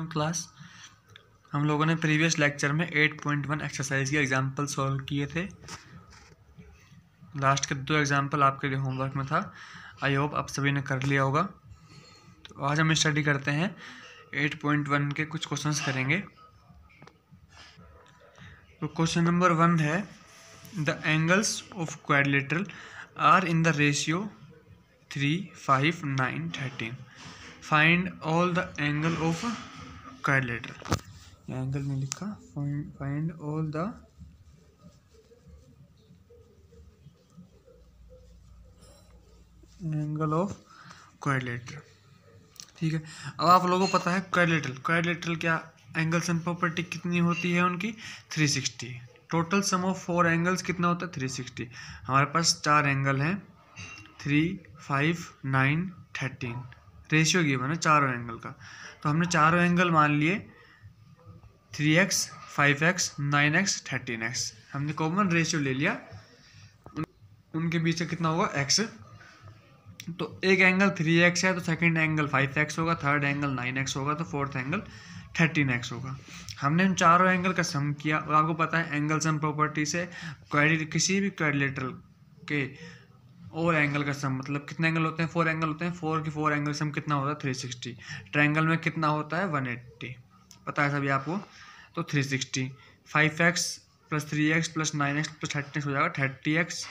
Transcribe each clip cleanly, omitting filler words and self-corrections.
Afternoon class. हम लोगों ने प्रीवियस लेक्चर में 8.1 एक्सरसाइज के एग्जाम्पल सॉल्व किए थे। लास्ट के 2 एग्जाम्पल आपके लिए होमवर्क में था। आई होप आप सभी ने कर लिया होगा। तो आज हम स्टडी करते हैं 8.1 के कुछ क्वेश्चंस करेंगे। तो क्वेश्चन नंबर 1 है, the angles of quadrilateral are in the ratio 3, 5, 9, 13। Find all the angle of quadrilateral. Angle में लिखा find all the angle of quadrilateral. ठीक है, अब आप लोगों को पता है क्वाड्रिलेटरल क्या एंगल सम प्रॉपर्टी कितनी होती है उनकी 360। टोटल सम ऑफ 4 एंगल्स कितना होता है 360। हमारे पास 4 एंगल हैं 3, 5, 9, 13। रेशियो गिवन है चारों एंगल का। तो हमने चारों एंगल मान लिए 3x, 5x, 9x, 13x। हमने कॉमन रेशियो ले लिया, उनके बीच का कितना होगा x। तो एक एंगल 3x है तो सेकंड एंगल 5x होगा, थर्ड एंगल 9x होगा, तो फोर्थ एंगल 13x होगा। हमने उन चारों एंगल का सम किया और आपको पता है एंगल सम प्रॉपर्टी से किसी भी क्वाड्रिलेटरल के और एंगल का सम मतलब कितने एंगल होते हैं 4 एंगल होते हैं, 4 के 4 एंगल सम कितना होता है 360। ट्रायंगल में कितना होता है 180, पता है सभी आपको। तो 360 5x + 3x + 9x + 13x हो जाएगा 30x।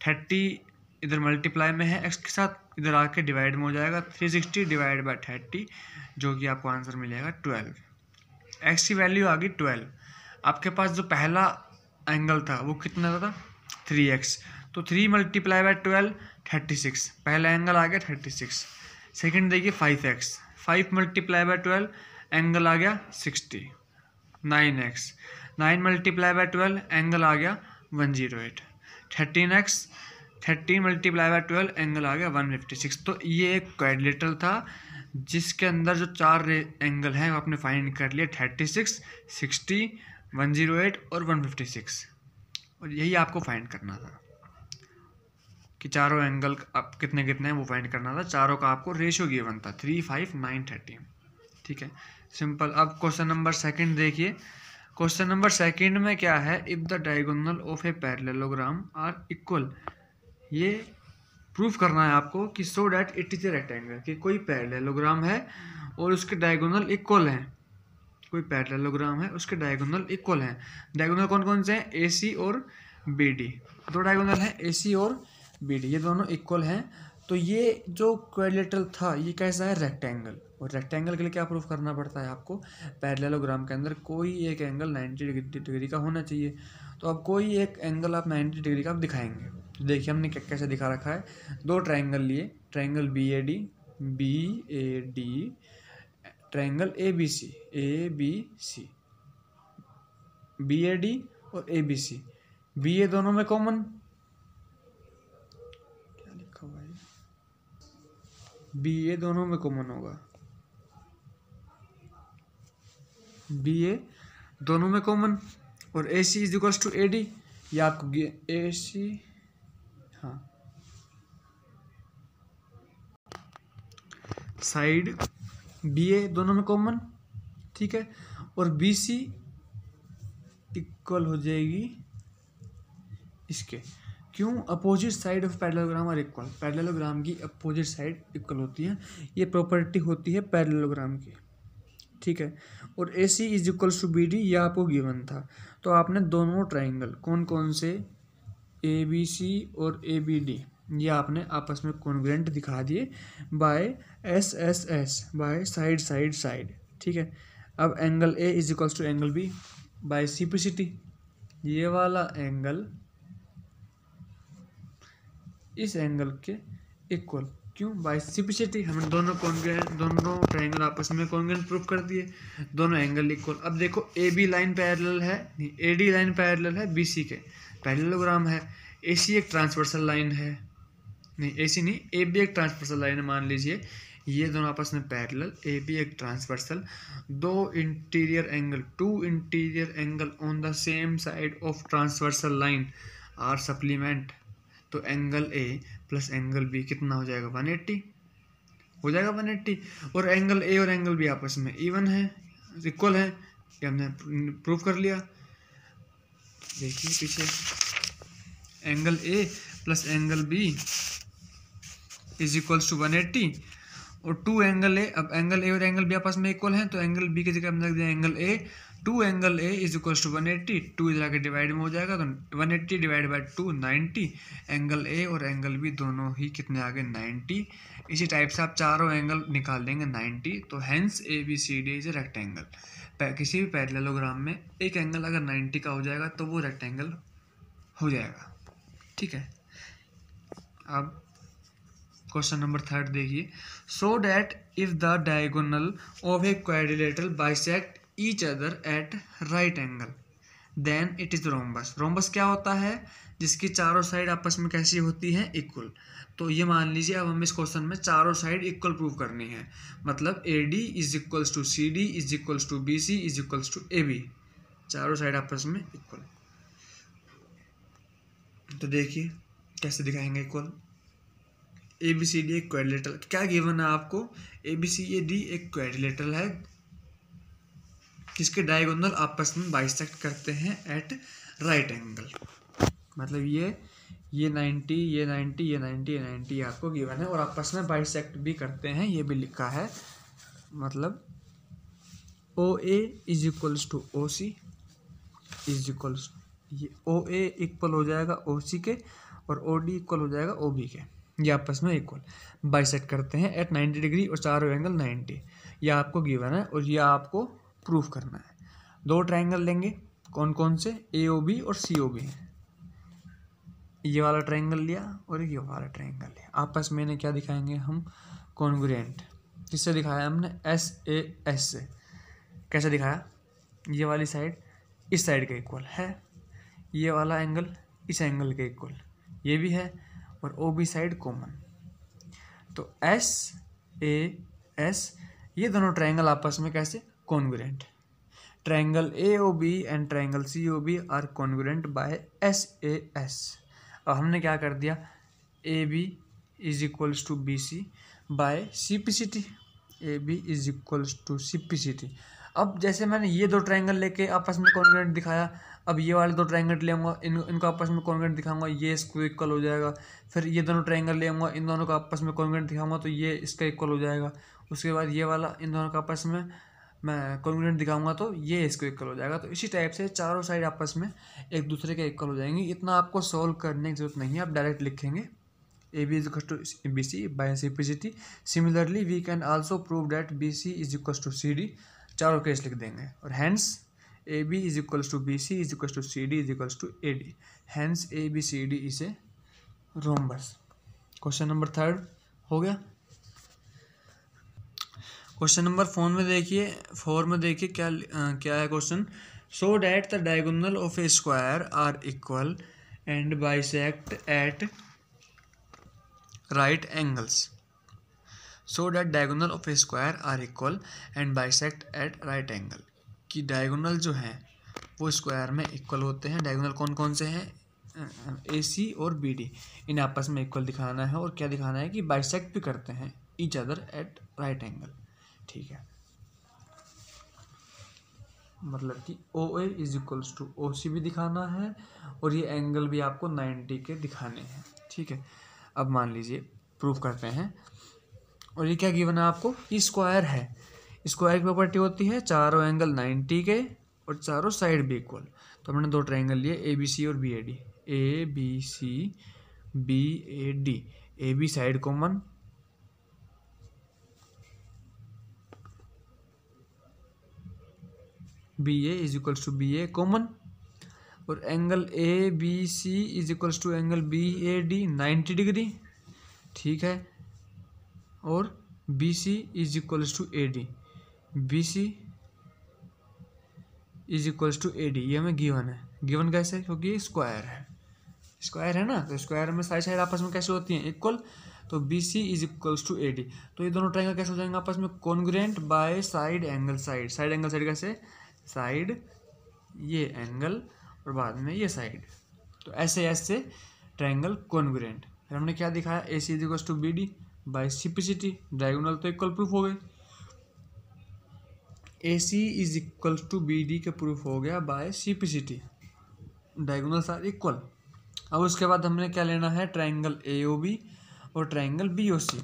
30 इधर मल्टीप्लाई में है x के साथ, इधर आके डिवाइड में हो जाएगा 360 डिवाइड बाय 30, जो कि आपको आंसर मिलेगा 12। x की वैल्यू आ गई 12। आपके पास जो पहला एंगल था वो कितना था 3x, तो 3 × 12 36। पहला एंगल आ गया 36। सेकंड देखिए 5x, 5 × 12 एंगल आ गया 60। 9x, 9 × 12 एंगल आ गया 108। 13x, 13 × 12 एंगल आ गया 156। तो ये एक क्वाड्रिलेटरल था जिसके अंदर जो 4 एंगल हैं वो आपने फाइंड कर लिए 36, 60, 108 और 156। और यही आपको फाइंड करना था कि चारों एंगल आप कितने कितने हैं वो फाइंड करना था। चारों का आपको रेशियो गिवन था 3, 5, 9, 13। ठीक है, सिंपल। अब क्वेश्चन नंबर 2 देखिए। क्वेश्चन नंबर 2 में क्या है, if the diagonal of a parallelogram are equal. ये प्रूफ करना है आपको कि so that it is a rectangle, कि कोई पैरेललोग्राम है और उसके डायगोनल इक्वल हैं। कोई पैरेललोग्राम है उसके डायगोनल इक्वल हैं। डायगोनल कौन कौन से हैं, AC और BD। 2 डायगोनल हैं AC और BD, ये दोनों इक्वल हैं। तो ये जो क्वाड्रिलेटरल था ये कैसा है, रेक्टेंगल। और रेक्टेंगल के लिए क्या प्रूफ करना पड़ता है आपको, पैरेललोग्राम के अंदर कोई एक एंगल 90 डिग्री का होना चाहिए। तो अब कोई एक एंगल आप 90 डिग्री का आप दिखाएंगे। तो देखिए हमने कैसे दिखा रखा है, 2 ट्रायंगल लिए, triangle BAD, triangle ABC, BAD और ABC। BA दोनों में कॉमन, क्या लिखा हुआ है, BA दोनों में कॉमन होगा, BA दोनों में कॉमन। और AC = AD, या आपको AC, हाँ, साइड BA दोनों में कॉमन। ठीक है, और BC इक्वल हो जाएगी इसके, क्यों, opposite side of parallelogram are equal. Parallelogram की अपोजिट साइड इक्वल होती है, ये प्रॉपर्टी होती है पैरेललोग्राम की। ठीक है, और AC = BD ये आपको गिवन था। तो आपने दोनों ट्रायंगल कौन कौन से, ABC और ABD, ये आपने आपस में कॉन्ग्रुएंट दिखा दिए बाय SSS, बाय साइड। ठीक है, अब angle A = angle B by CPCT। ये वाला एंगल इस एंगल के इक्वल, क्यों, बाय CPCT। हमने दोनों ट्रायंगल आपस में कॉन्ग्रुएंट प्रूफ कर दिए, दोनों एंगल इक्वल। अब देखो AB लाइन पैरेलल है, नहीं AD लाइन पैरेलल है BC के, पैरेललोग्राम है। AC एक ट्रांसवर्सल लाइन है, नहीं AC नहीं, AB एक ट्रांसवर्सल लाइन है। मान लीजिए ये दोनों आपस में पैरेलल, AB एक transversal, 2 interior angle on the same side of transversal line are supplement. तो एंगल A + एंगल B कितना हो जाएगा 180। हो जाएगा 180। और एंगल ए और एंगल बी आपस में इवन है, इक्वल है, ये हमने प्रूव कर लिया। देखिए पीछे, angle A plus angle B is equals to 180 और 2 एंगल ए, अब एंगल ए और एंगल बी आपस में इक्वल हैं तो एंगल बी की जगह हमने रख दिया angle A, 2 angle A is equals to 180, 2 इधर आके डिवाइड में हो जाएगा तो 180 डिवाइड बाई 2 90, एंगल ए और एंगल बी दोनों ही कितने आ गए 90। इसी टाइप से आप चारों एंगल निकाल देंगे 90, तो hence A B C D is a rectangle. किसी भी पैरेललोग्राम में एक एंगल अगर 90 का हो जाएगा तो वो रेक्टेंगल हो जाएगा, ठीक है। अब क्वेश्चन नंबर 3 देखिए, so that if the diagonal of a quadrilateral bisect each other at right angle then it is rhombus. Rhombus क्या होता है, जिसकी चारों साइड आपस में कैसी होती है, इक्वल। तो ये मान लीजिए अब हमें इस क्वेश्चन में चारों साइड इक्वल प्रूव करनी है, मतलब A D is equals to C D is equals to B C is equals to A B, चारों साइड आपस में इक्वल। तो देखिए कैसे दिखाएंगे equal. A B C D एक क्वाड्रिलेटरल, क्या गिवन है आपको, A B C A D एक क्वाड्रिलेटरल है जिसके डायगोनल आपस में बाइसेक्ट करते हैं एट राइट एंगल। मतलब ये 90, ये 90, ये 90, ये 90 आपको गिवन है और आपस में बाइसेक्ट भी करते हैं, ये भी लिखा है। मतलब O A is equals to O C is equals, ये ओ ए इक्वल हो जाएगा ओ सी के और ओ डी इक्वल हो जाएगा ओ बी के, ये आपस में इक्वल बाइसेक्ट करते हैं एट 90 डिग्री और चारों एंगल 90, यह आपको गिवन है और यह आपको प्रूफ करना है। 2 ट्रायंगल लेंगे, कौन कौन से, ए ओ बी और सी ओ बी, ये वाला ट्रायंगल लिया और ये वाला ट्रायंगल लिया, आपस में इन्हें क्या दिखाएंगे हम, कॉन्ग्रुएंट। किससे दिखाया हमने, एस ए एस से। कैसे दिखाया, ये वाली साइड इस साइड के इक्वल है, ये वाला एंगल इस एंगल के इक्वल, ये भी है, और ओ बी साइड कॉमन। तो एस ए एस, ये दोनों ट्रायंगल आपस में कैसे, congruent. Triangle A O B and triangle C O B are congruent by S A S. अब हमने क्या कर दिया, A B is equals to B C by C P C T, A B is equals to C P C T. अब जैसे मैंने ये 2 triangle लेके आपस में कॉन्ग्रुएंट दिखाया, अब ये वाले 2 ट्रायंगल ले आऊँगा, इनको आपस में कॉन्ग्रुएंट दिखाऊंगा, ये इसको इक्वल हो जाएगा। फिर ये दोनों ट्रायंगल ले आऊँगा, इन दोनों को आपस में कॉन्ग्रुएंट दिखाऊंगा तो ये इसका इक्वल हो जाएगा। उसके बाद ये वाला इन दोनों का आपस में मैं कॉन्ग्रुएंट दिखाऊंगा तो ये इसको इक्वल हो जाएगा। तो इसी टाइप से चारों साइड आपस में एक दूसरे के इक्वल हो जाएंगी। इतना आपको सॉल्व करने की जरूरत नहीं है, आप डायरेक्ट लिखेंगे A B is equal to B C by C P C T. Similarly we can also prove that B C is equal to C D, चारों केस लिख देंगे। और hence A B is equals to B C is equals to C D is equals to A D, hence A B C D is a rhombus. Question number 3 हो गया। Question number 4 में देखिए क्या है question, so that the diagonal of a square are equal and bisect at right angles. So that diagonal of a square are equal and bisect at right angle, कि diagonal जो हैं वो square में equal होते हैं। Diagonal कौन कौन से हैं, ए सी और बी डी, इन्हें आपस में इक्वल दिखाना है और क्या दिखाना है कि बाइसेक्ट भी करते हैं each other at right angle, ठीक है। मतलब कि ओ A is equals to O सी भी दिखाना है और ये एंगल भी आपको 90 के दिखाने हैं, ठीक है। अब मान लीजिए प्रूफ करते हैं, और ये क्या गिवन है आपको, ये स्क्वायर है। स्क्वायर की प्रॉपर्टी होती है चारों एंगल 90 के और चारों साइड भी इक्वल। तो हमने 2 ट्रायंगल लिए, ए बी सी और B A D, A B C B A D, A B side common, B A is equals to B A common, और angle A B C is equals to angle B A D 90 degree, ठीक है। और B C is equals to A D, B C is equals to A D, ये हमें given है। Given कैसे, क्योंकि ये स्क्वायर है ना, तो स्क्वायर में साइड साइड आपस में कैसे होती हैं, इक्वल। तो B C is equals to A D, तो ये दोनों ट्रायंगल कैसे हो जाएंगे आपस में, congruent by side angle side. Side angle side कैसे, साइड ये एंगल और बाद में ये साइड, तो ऐसे ऐसे ट्रायंगल कॉन्ग्रुएंट। फिर हमने क्या दिखाया, A C is equals to B D by simplicity, diagonal तो इक्वल प्रूफ हो गए। AC is equal to BD का प्रूफ हो गया by simplicity, diagonals are equal. अब उसके बाद हमने क्या लेना है, ट्रायंगल AOB और ट्रायंगल BOC।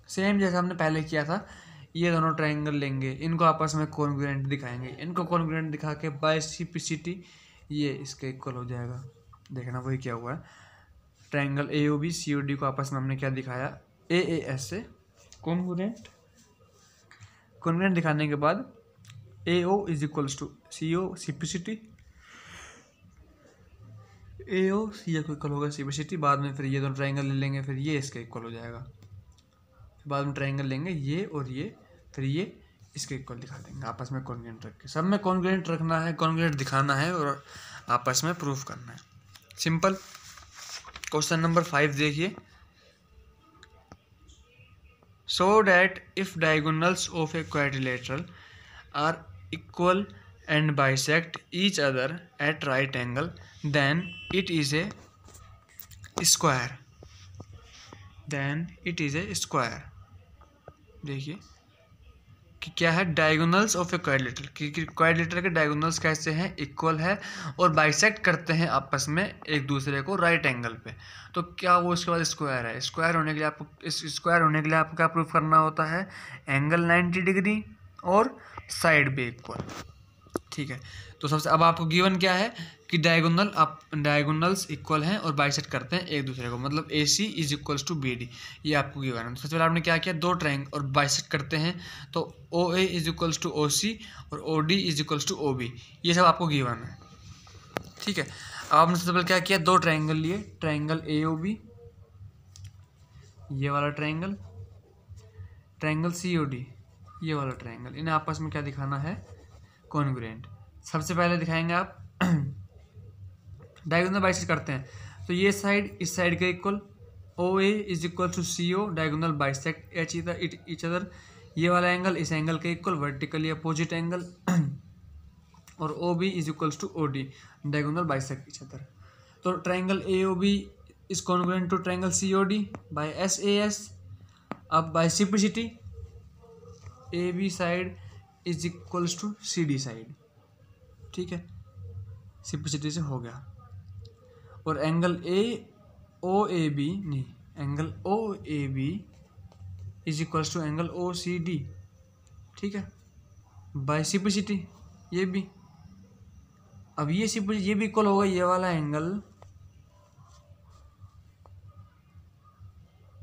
सेम जैसे हमने पहले किया था, ये दोनों ट्रायंगल लेंगे, इनको आपस में कॉन्ग्रुएंट दिखाएंगे, इनको कॉन्ग्रुएंट दिखा के बाय सिम्प्लिसिटी ये इसके इक्वल हो जाएगा। देखना वही क्या हुआ है, ट्रायंगल AOB COD को आपस में हमने क्या दिखाया, AAS से कॉन्ग्रुएंट दिखाने के बाद AO is equals to CO simplicity, AO CO को इक्वल होगा सिम्प्लिसिटी। बाद में फिर ये दोनों ट्रायंगल ले लेंगे, फिर ये इसके इक्वल हो जाएगा। बाद में ट्रायंगल लेंगे ये और ये, फिर ये इसके इक्वल दिखा देंगे आपस में कॉन्ग्रुएंट रख के। सब में कॉन्ग्रुएंट रखना है, कॉन्ग्रुएंट दिखाना है और आपस में प्रूफ करना है, सिंपल। क्वेश्चन नंबर 5 देखिए, so that if diagonals of a quadrilateral are equal and bisect each other at right angle, then it is a square, देखिए कि क्या है, डायगोनल्स ऑफ ए क्वाड्रिलेटरल, कि क्वाड्रिलेटरल के डायगोनल्स कैसे हैं, इक्वल है और बाइसेक्ट करते हैं आपस में एक दूसरे को राइट एंगल पे, तो क्या वो उसके बाद स्क्वायर है। स्क्वायर होने के लिए आपको क्या प्रूफ करना होता है, एंगल 90 डिग्री और साइड भी इक्वल, ठीक है। तो सबसे अब आपको गिवन क्या है कि डायगोनल्स इक्वल हैं और बाइसेक्ट करते हैं एक दूसरे को, मतलब AC is equals to BD, ये आपको गिवन है। तो सबसे पहले आपने क्या किया, दो ट्रायंगल और बाइसेक्ट करते हैं, तो OA is equals to OC और OD is equals to OB, ये सब आपको गिवन है, ठीक है। अब आपने सबसे पहले क्या किया, दो ट्रायंगल लिए, ट्रायंगल AOB, ये वाला ट्रायंगल COD, ये वाला ट्रायंगल, इन्हें आपस में क्या दिखाना है, कॉन्ग्रुएंट। सबसे पहले दिखाएंगे आप डायगोनल बाइसेक्ट करते हैं, तो ये साइड इस साइड के equal, OA is equal to CO, diagonal bisect each other, ये वाला एंगल इस एंगल के इक्वल, वर्टिकली अपोजिट एंगल, और OB is equals to OD, diagonal bisect each other. तो triangle AOB is congruent to triangle COD by SAS। अब by simplicity AB side is equals to CD side, ठीक है, simplicity से हो गया। और angle OAB is equals to angle OCD, ठीक है, बाय सिम्प्लिसिटी ये भी। अब ये भी इक्वल होगा, ये वाला एंगल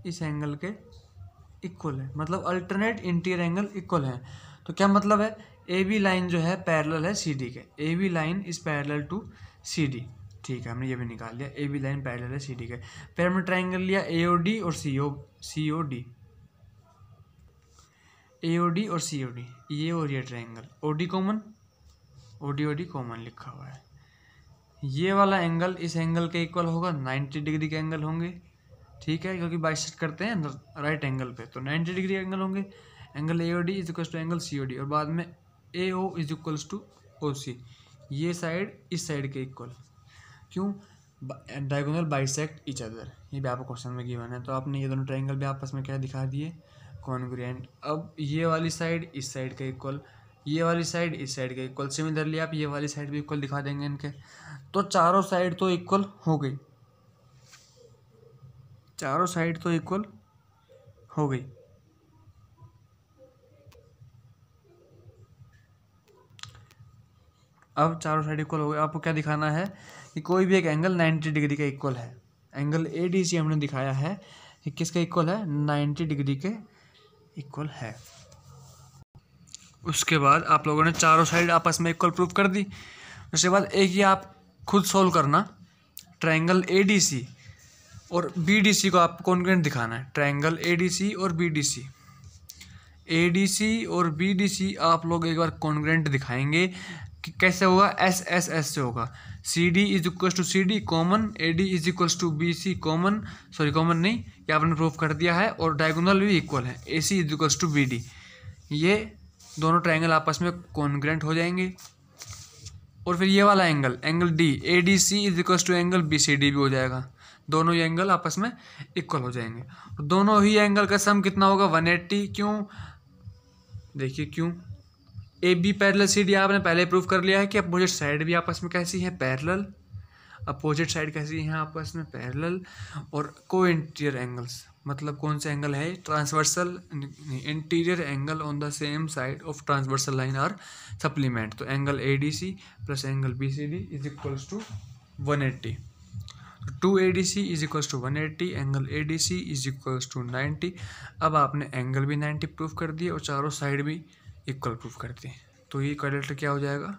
इस एंगल के इक्वल है, मतलब अल्टरनेट इंटीरियर एंगल इक्वल है। तो क्या मतलब है, AB लाइन जो है पैरेलल है CD के, AB line is parallel to CD, ठीक है, हमने ये भी निकाल लिया, AB लाइन पैरेलल है CD के। फिर हमने ट्रायंगल लिया AOD और COD, AOD और COD, ये और ये ट्रायंगल, OD कॉमन लिखा हुआ है। ये वाला एंगल इस एंगल के इक्वल होगा, 90 डिग्री के एंगल होंगे, ठीक है, क्योंकि बाइसेक्ट करते हैं राइट एंगल पे, तो 90 डिग्री एंगल होंगे। Angle AOD is equals to angle COD, और बाद में AO is equals to OC, ये साइड इस साइड के इक्वल, क्यों, डायगोनल बाइसेक्ट ईच अदर, ये भी आपको क्वेश्चन में गिवन है। तो आपने ये दोनों ट्रायंगल भी आपस में क्या दिखा दिए, कॉन्ग्रुएंट। अब ये वाली साइड इस साइड के इक्वल, ये वाली साइड इस साइड के इक्वल, सिमिलरली आप ये वाली साइड भी इक्वल दिखा देंगे इनके, तो चारों साइड तो इक्वल हो गई, अब चारों साइड इक्वल हो गए। आपको क्या दिखाना है कि कोई भी एक एंगल 90 डिग्री का इक्वल है। एंगल ADC हमने दिखाया है कि किसके इक्वल है, 90 डिग्री के इक्वल है। उसके बाद आप लोगों ने चारों साइड आपस में इक्वल प्रूफ कर दी। उसके बाद एक ही आप खुद सोल्व करना, ट्रायंगल ADC और BDC को आपको कॉन्ग्रुएंट दिखाना है, ट्रायंगल ADC और BDC आप लोग एक बार कॉन्ग्रुएंट दिखाएंगे कि कैसे होगा, SSS से होगा, CD is equals to CD common, AD is equals to BC common, common नहीं, ये आपने प्रूफ कर दिया है, और डायगोनल भी इक्वल है, AC is equals to BD, ये दोनों ट्रायंगल आपस में कॉन्ग्रुएंट हो जाएंगे। और फिर ये वाला angle D ADC is equals to angle BCD भी हो जाएगा, दोनों ही एंगल आपस में इक्वल हो जाएंगे। दोनों ही एंगल का सम कितना होगा 180। क्यों? देखिए क्यों, A B parallel C D आपने पहले प्रूव कर लिया है कि अपोजिट साइड भी आपस में कैसी है पैरेलल, अपोजिट साइड कैसी है आपस में पैरेलल। और को इंटीरियर एंगल्स मतलब कौन से एंगल है transversal interior angle on the same side of transversal line are supplement. तो angle A D C plus angle B C D is equals to 180। 2ADC is equals to 180, angle ADC is equals to 90। अब आपने angle भी 90 prove कर दिए और चारों side भी equal prove कर दिए, तो ये क्वाड्रेटर क्या हो जाएगा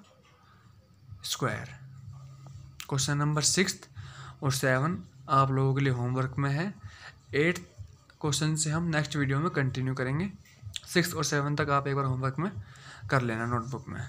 स्क्वायर। क्वेश्चन नंबर 6 और 7 आप लोगों के लिए होमवर्क में है। 8 क्वेश्चन से हम नेक्स्ट वीडियो में कंटिन्यू करेंगे। 6 और 7 तक आप एक बार होमवर्क में कर लेना नोटबुक में।